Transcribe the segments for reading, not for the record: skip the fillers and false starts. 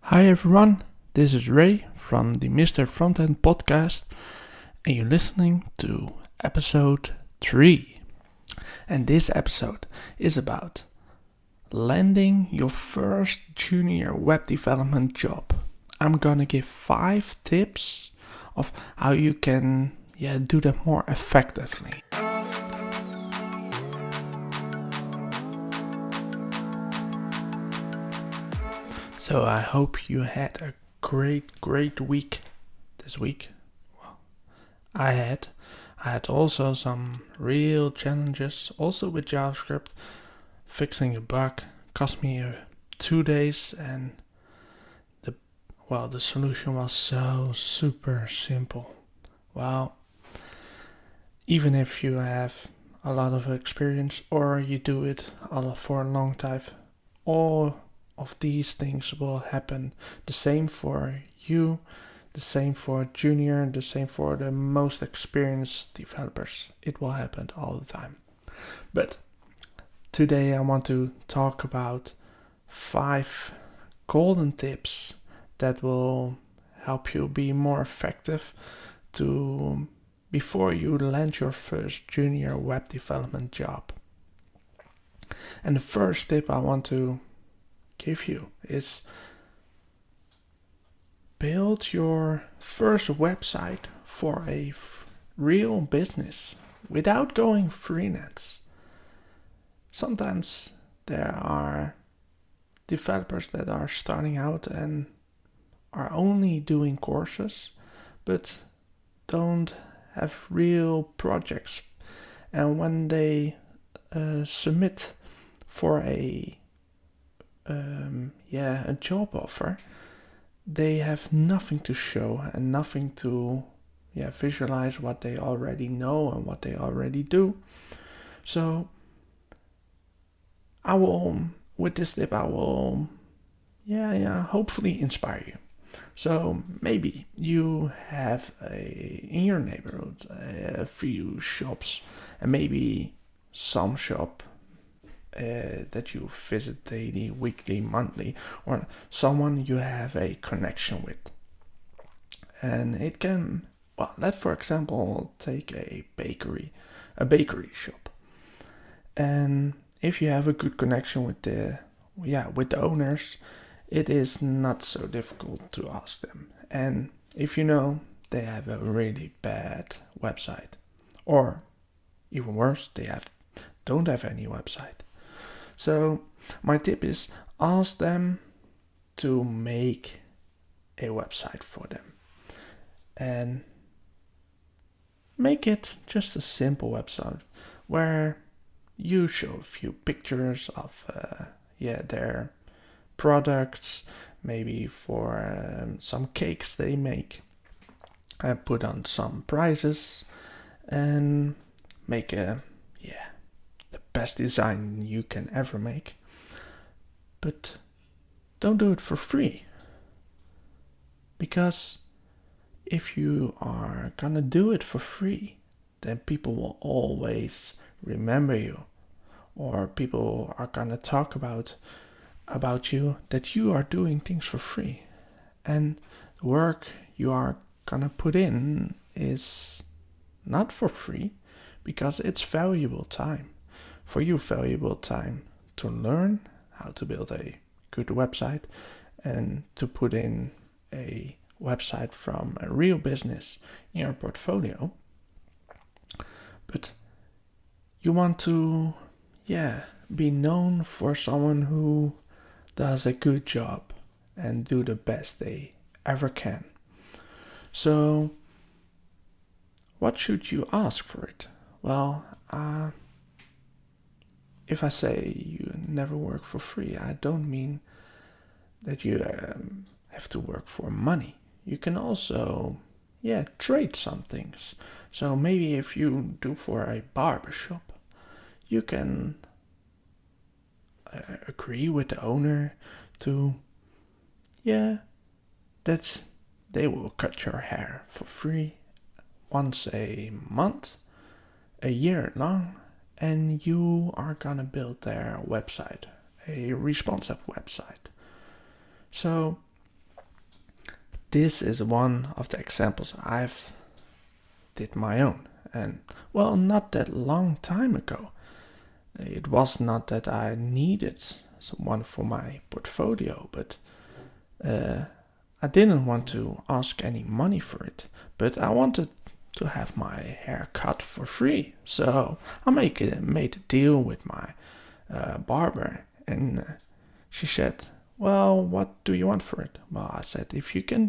Hi everyone, this is Ray from the Mr. Frontend Podcast, and you're listening to episode 3. And this episode is about landing your first junior web development job. I'm gonna give 5 tips of how you can do that more effectively. So I hope you had a great week this week. Well, I had also some real challenges, also with JavaScript. Fixing a bug cost me 2 days, and the solution was so super simple. Well, even if you have a lot of experience or you do it for a long time, all of these things will happen. The same for you, the same for junior, the same for the most experienced developers. It will happen all the time. But today I want to talk about 5 golden tips that will help you be more effective before you land your first junior web development job. And the first tip I want to give you is build your first website for a real business without going freelance. Sometimes there are developers that are starting out and are only doing courses but don't have real projects, and when they submit for a job offer, they have nothing to show and nothing to visualize what they already know and what they already do. So with this tip I will hopefully inspire you. So maybe you have in your neighborhood a few shops, and maybe some shop that you visit daily, weekly, monthly, or someone you have a connection with. And it can, let's for example take a bakery shop. And if you have a good connection with the owners, it is not so difficult to ask them. And if you know they have a really bad website, or even worse, they don't have any website. So my tip is ask them to make a website for them, and make it just a simple website where you show a few pictures of their products, maybe for some cakes they make, put on some prices, and make the best design you can ever make. But don't do it for free, because if you are gonna do it for free, then people will always remember you, or people are gonna talk about you that you are doing things for free, and the work you are gonna put in is not for free, because it's valuable time. For you, valuable time to learn how to build a good website and to put in a website from a real business in your portfolio. But you want to be known for someone who does a good job and do the best they ever can. So what should you ask for it? Well, if I say you never work for free, I don't mean that you have to work for money. You can also trade some things. So maybe if you do for a barbershop, you can agree with the owner to that they will cut your hair for free once a month, a year long, and you are gonna build their website, a responsive website. So this is one of the examples I've did my own. And well, not that long time ago. It was not that I needed someone for my portfolio, but I didn't want to ask any money for it. But I wanted to have my hair cut for free. So I made a deal with my barber, and she said, well, what do you want for it? Well, I said, if you can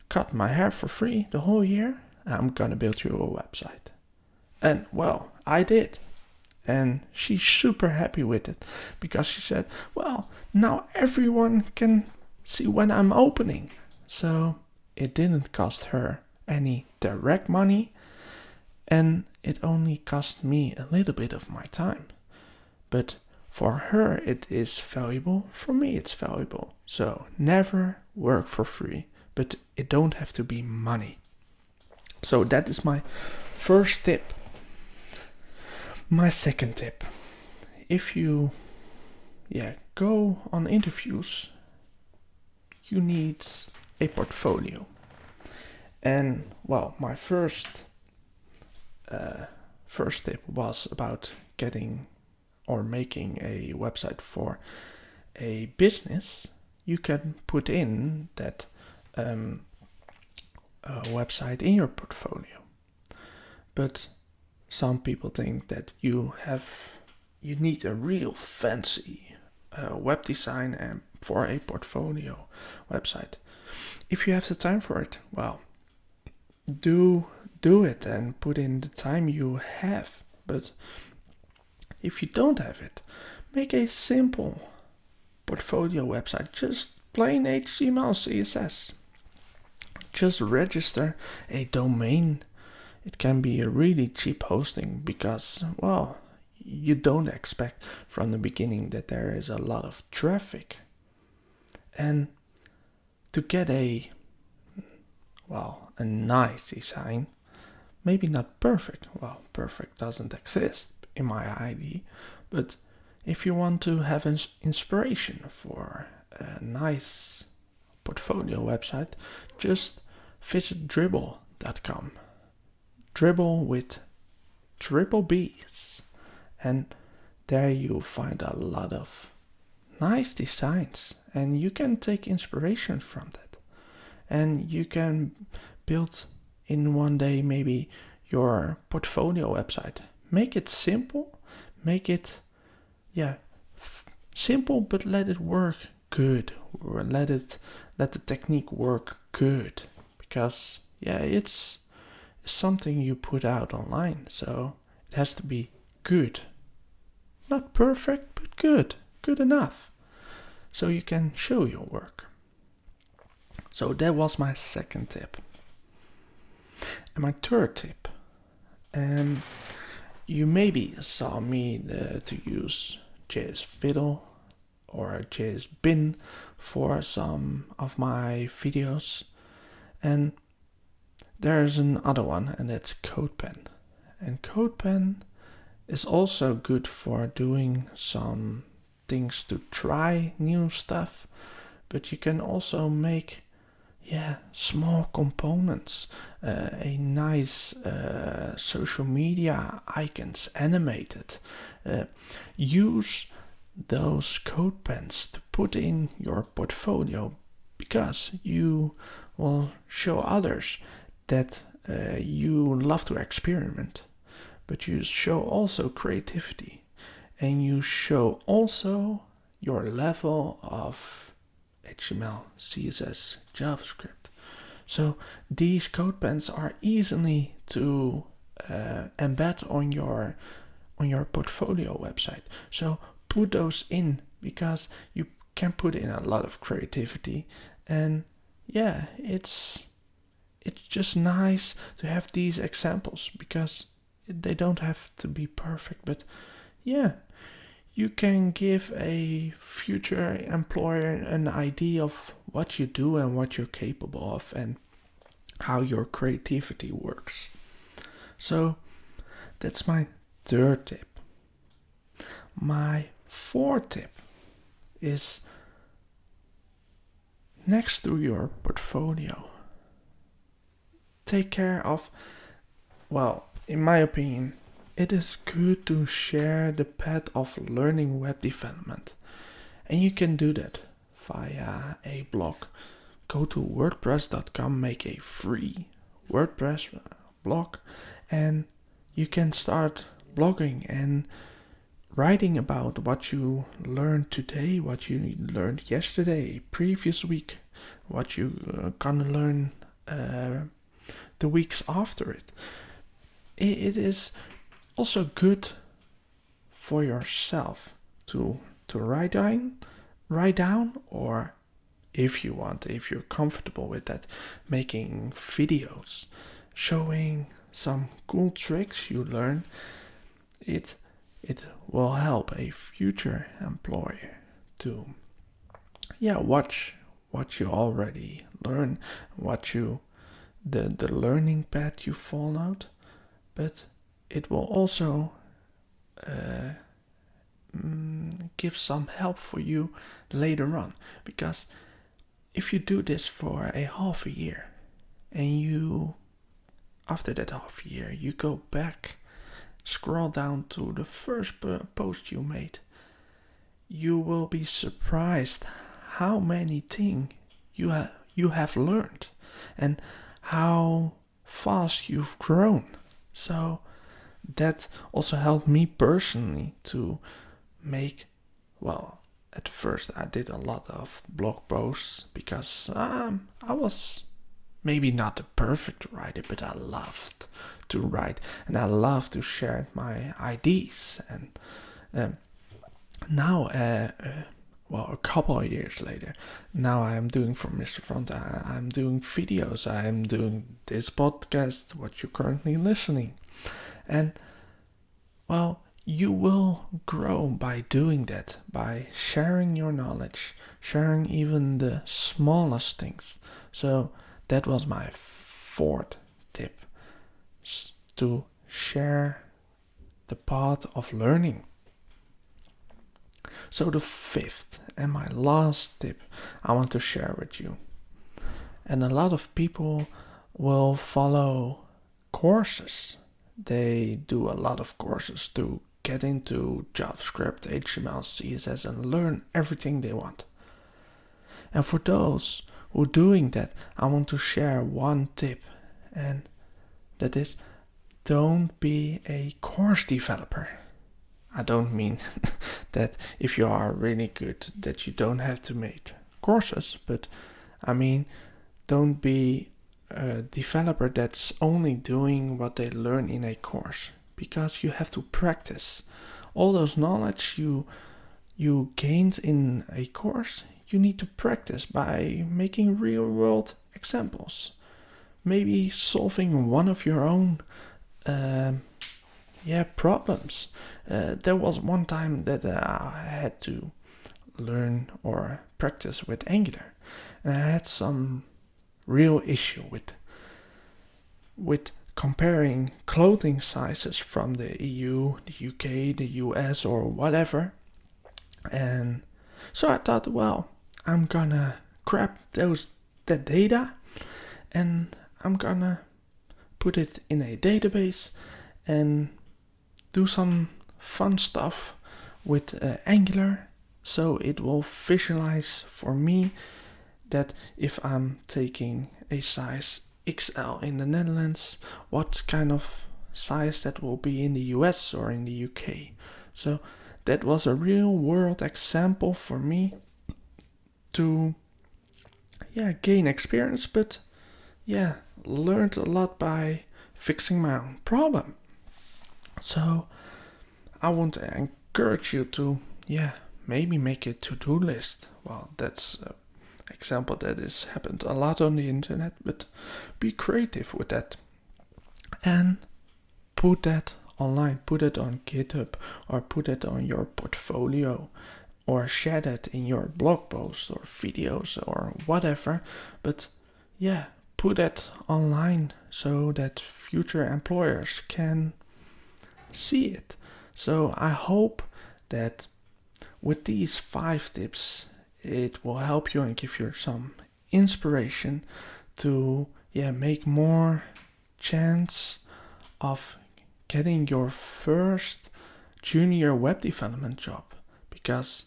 cut my hair for free the whole year, I'm gonna build you a website. And well, I did. And she's super happy with it because she said, well, now everyone can see when I'm opening. So it didn't cost her any direct money, and it only cost me a little bit of my time. But for her it is valuable, for me it's valuable. So never work for free, but it don't have to be money. So that is my first tip. My second tip, if you go on interviews, you need a portfolio. And well, my first tip was about getting or making a website for a business. You can put in that website in your portfolio. But some people think that you need a real fancy web design and for a portfolio website. If you have the time for it, well, do it and put in the time you have. But if you don't have it, make a simple portfolio website, just plain HTML, CSS. Just register a domain. It can be a really cheap hosting because, well, you don't expect from the beginning that there is a lot of traffic. And to get a nice design, maybe not perfect. Well, perfect doesn't exist in my idea, but if you want to have an inspiration for a nice portfolio website, just visit dribble.com. Dribble with triple B's, and there you'll find a lot of nice designs, and you can take inspiration from that, and you can build in one day maybe your portfolio website. Make it simple, make it simple, but let it work good, or let the technique work good, because it's something you put out online, so it has to be good. Not perfect, but good enough, so you can show your work. So that was my second tip. And my third tip, you maybe saw me to use JS Fiddle or JS Bin for some of my videos, and there's another one, and that's CodePen. And CodePen is also good for doing some things to try new stuff, but you can also make small components, a nice social media icons animated. Use those CodePens to put in your portfolio, because you will show others that you love to experiment, but you show also creativity, and you show also your level of HTML, CSS, JavaScript. So these CodePens are easily to embed on your portfolio website. So put those in, because you can put in a lot of creativity, and it's just nice to have these examples, because they don't have to be perfect, but you can give a future employer an idea of what you do and what you're capable of and how your creativity works. So that's my third tip. My fourth tip is next to your portfolio, take care of, well, in my opinion, it is good to share the path of learning web development. And you can do that via a blog. Go to wordpress.com, make a free WordPress blog, and you can start blogging and writing about what you learned today, what you learned yesterday, previous week, what you gonna learn the weeks after it. It is also good for yourself to write down, or if you're comfortable with that, making videos showing some cool tricks you learn. It will help a future employer to watch what you already learn, the learning path you followed, but it will also give some help for you later on. Because if you do this for a half a year, and after that half year you go back, scroll down to the first post you made, you will be surprised how many things you have learned and how fast you've grown. So that also helped me personally to make, well, at first I did a lot of blog posts because I was maybe not the perfect writer, but I loved to write and I loved to share my ideas. And now, a couple of years later, now I am doing for Mr. Front, I'm doing videos, I'm doing this podcast, what you're currently listening. And, well, you will grow by doing that, by sharing your knowledge, sharing even the smallest things. So that was my fourth tip, to share the path of learning. So the fifth and my last tip I want to share with you. And a lot of people will follow courses. They do a lot of courses to get into JavaScript, HTML, CSS, and learn everything they want. And for those who are doing that, I want to share one tip, and that is, don't be a course developer. I don't mean that if you are really good that you don't have to make courses, but I mean, don't be a developer that's only doing what they learn in a course, because you have to practice all those knowledge you gained in a course. You need to practice by making real world examples, maybe solving one of your own problems. There was one time that I had to learn or practice with Angular, and I had some real issue with comparing clothing sizes from the EU, the UK, the US, or whatever. And so I thought, well, I'm gonna grab that data and I'm gonna put it in a database and do some fun stuff with Angular, so it will visualize for me that if I'm taking a size XL in the Netherlands, what kind of size that will be in the US or in the UK. So that was a real world example for me to gain experience, but learned a lot by fixing my own problem. So I want to encourage you to maybe make a to-do list. Well, that's an example that has happened a lot on the internet, but be creative with that and put that online, put it on GitHub, or put it on your portfolio, or share that in your blog posts or videos or whatever. But put it online so that future employers can see it. So I hope that with these 5 tips it will help you and give you some inspiration to make more chance of getting your first junior web development job, because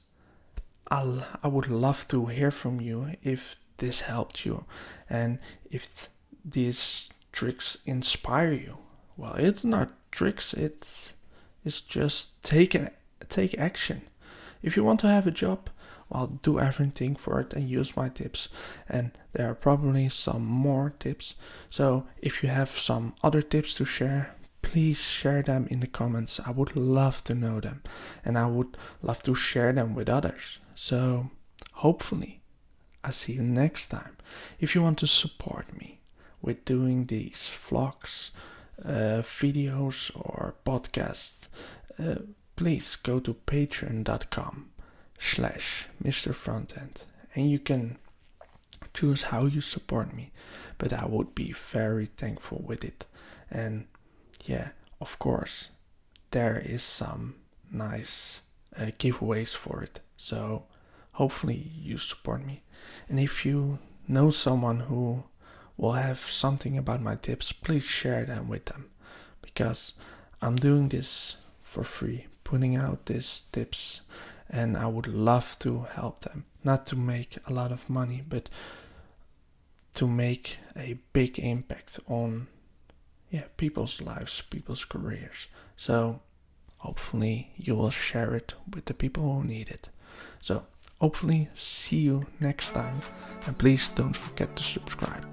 I would love to hear from you if this helped you and if these tricks inspire you. Well, it's not tricks, it's just take action. If you want to have a job, well, do everything for it and use my tips. And there are probably some more tips. So if you have some other tips to share, please share them in the comments. I would love to know them, and I would love to share them with others. So hopefully I see you next time. If you want to support me with doing these vlogs, videos or podcasts, please go to patreon.com/Mr. Frontend, and you can choose how you support me, but I would be very thankful with it. And of course, there is some nice giveaways for it, so hopefully you support me. And if you know someone who will have something about my tips, please share them with them, because I'm doing this for free, putting out these tips, and I would love to help them, not to make a lot of money, but to make a big impact on people's lives, people's careers. So hopefully you will share it with the people who need it. So hopefully see you next time, and please don't forget to subscribe.